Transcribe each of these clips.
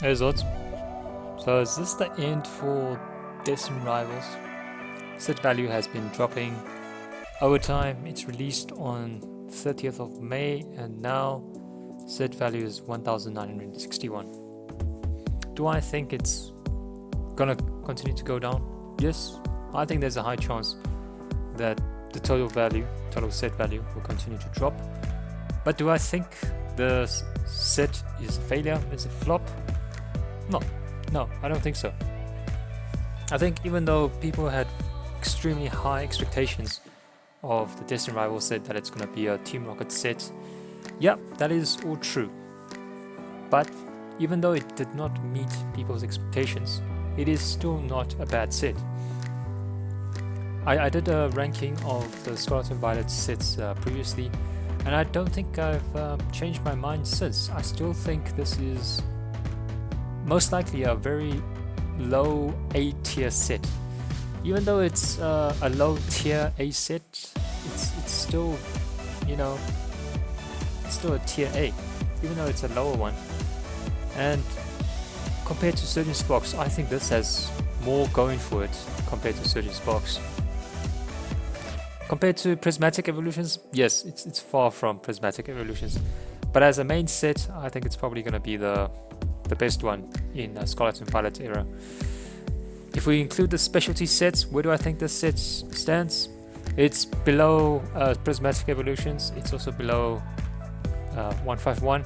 Hey Zod, so is this the end for Destined Rivals? Set value has been dropping over time. It's released on 30th of May and now set value is 1961. Do I think it's gonna continue to go down? Yes, I think there's a high chance that the total set value will continue to drop. But do I think the set is a failure, is a flop? No, I don't think so. I think even though people had extremely high expectations of the Destined Rivals set, that it's going to be a Team Rocket set, yeah, that is all true. But even though it did not meet people's expectations, it is still not a bad set. I did a ranking of the Scarlet and Violet sets previously, and I don't think I've changed my mind since. I still think this is most likely a very low A tier set. Even though it's a low tier A set, it's still, it's still a tier A, even though it's a lower one. And compared to Surgeon's Box, I think this has more going for it compared to Surgeon's Box. Compared to Prismatic Evolutions, yes, it's far from Prismatic Evolutions. But as a main set, I think it's probably going to be the best one in Scarlet and Violet era. If we include the specialty sets, where do I think this set stands? It's below Prismatic Evolutions, it's also below 151,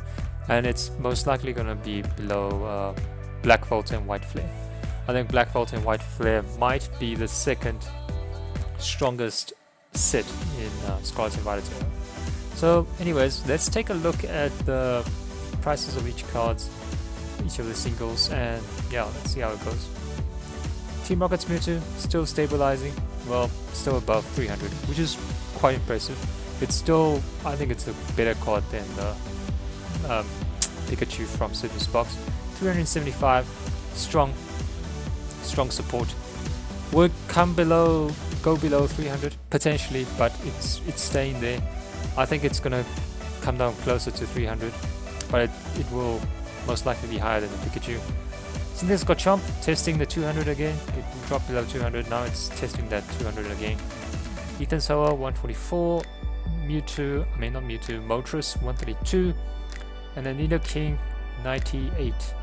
and it's most likely going to be below Black Volt and White Flare. I think Black Volt and White Flare might be the second strongest set in Scarlet and Violet era. So anyways, let's take a look at the prices of each of the singles, and yeah, let's see how it goes. Team Rocket's Mewtwo still stabilizing, well, still above 300, which is quite impressive. It's still, I think it's a better card than the Pikachu from Surgeon's Box. 375, strong support. Would go below 300 potentially, but it's staying there. I think it's gonna come down closer to 300, but it will most likely be higher than the Pikachu. Cynthia's got Chomp testing the 200 again. It dropped below 200, now it's testing that 200 again. Ethan's Hoa 144, Moltres 132, and then Nidoking 98.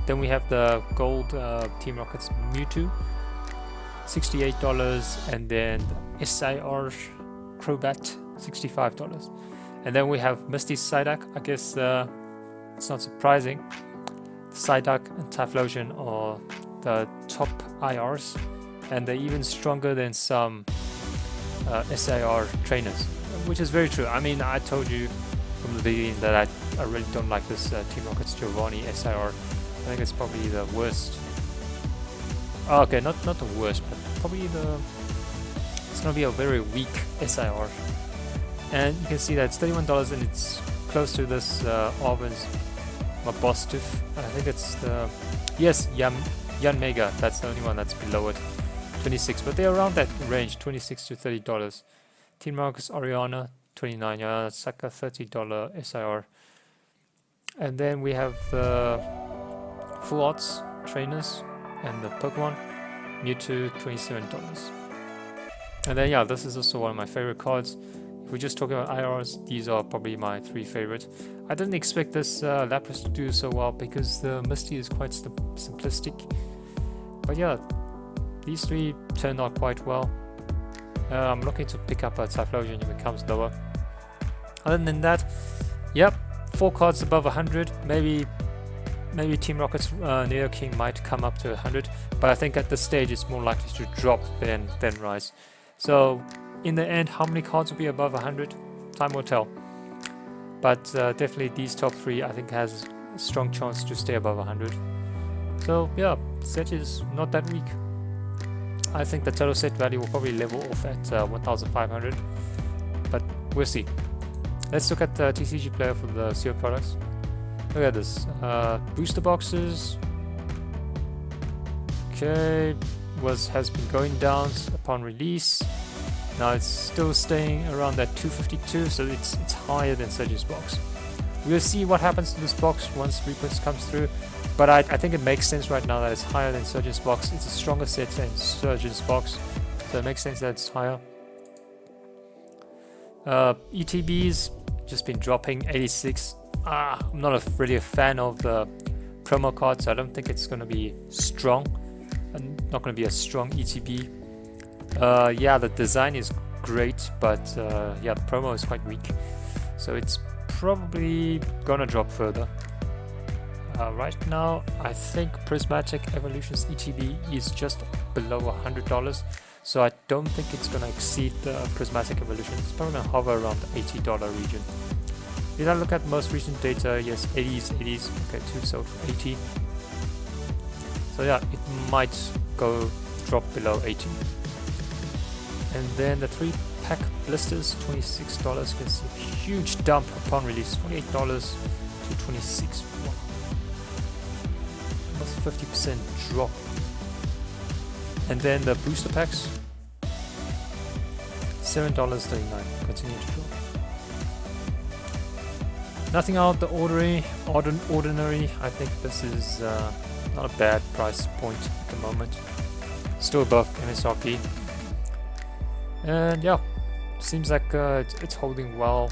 Then we have the gold Team Rocket's Mewtwo, $68, and then the SIR Crobat, $65. And then we have Misty's Psyduck. I guess it's not surprising. Psyduck and Typhlosion are the top IRs, and they're even stronger than some SIR trainers, which is very true. I mean, I told you from the beginning that I really don't like this Team Rocket's Giovanni SIR. I think it's probably the worst. Oh, okay, not the worst, but probably it's gonna be a very weak SIR. And you can see that it's $31 and it's close to this Arben's Mabostif. I think it's the Yan Mega. That's the only one that's below it, 26. But they're around that range, 26 to $30. Team Rocket's Oriana, 29. Yeah, that's like a $30 SIR. And then we have the Full Arts trainers and the Pokemon Mewtwo, $27. And then yeah, this is also one of my favorite cards. If we're just talking about IRs, these are probably my three favorite. I didn't expect this Lapras to do so well because the Misty is quite simplistic. But yeah, these three turned out quite well. I'm looking to pick up a Typhlosion if it comes lower. Other than that, yep, 4 cards above 100. Maybe Team Rocket's Nidoking might come up to 100, but I think at this stage it's more likely to drop than rise. So in the end, how many cards will be above 100? Time will tell. But definitely these top 3 I think has a strong chance to stay above 100. So yeah, set is not that weak. I think the total set value will probably level off at 1500, but we'll see. Let's look at the TCG player for the sealed products. Look at this. Booster boxes. Okay, has been going down upon release. Now it's still staying around that 252, so it's higher than Surgeon's Box. We'll see what happens to this box once reprints comes through, but I think it makes sense right now that it's higher than Surgeon's box. It's a stronger set than Surgeon's box, so it makes sense that it's higher. ETBs just been dropping 86. I'm not really a fan of the promo card, so I don't think it's going to be strong, and not going to be a strong ETB. Yeah, the design is great, but yeah, the promo is quite weak, so it's probably gonna drop further. Right now, I think Prismatic Evolution's ETB is just below $100, so I don't think it's gonna exceed the Prismatic Evolution. It's probably gonna hover around the $80 region. If I look at most recent data, yes, 80s, okay, 2 sold for 80. So yeah, it might drop below 80. And then the 3-pack blisters, $26. You can see a huge dump upon release, $28 to $26. Wow. Almost 50% drop. And then the booster packs, $7.39. Continue to drop. Nothing out the ordinary. I think this is not a bad price point at the moment. Still above MSRP. And yeah, seems like it's holding well.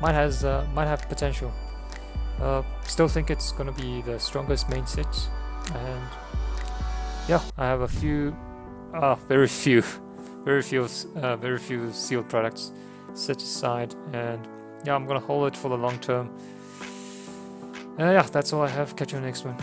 Might have potential. Still think it's gonna be the strongest main set. And yeah, I have a few, very few sealed products set aside, and yeah, I'm gonna hold it for the long term. Yeah, that's all I have. Catch you in the next one.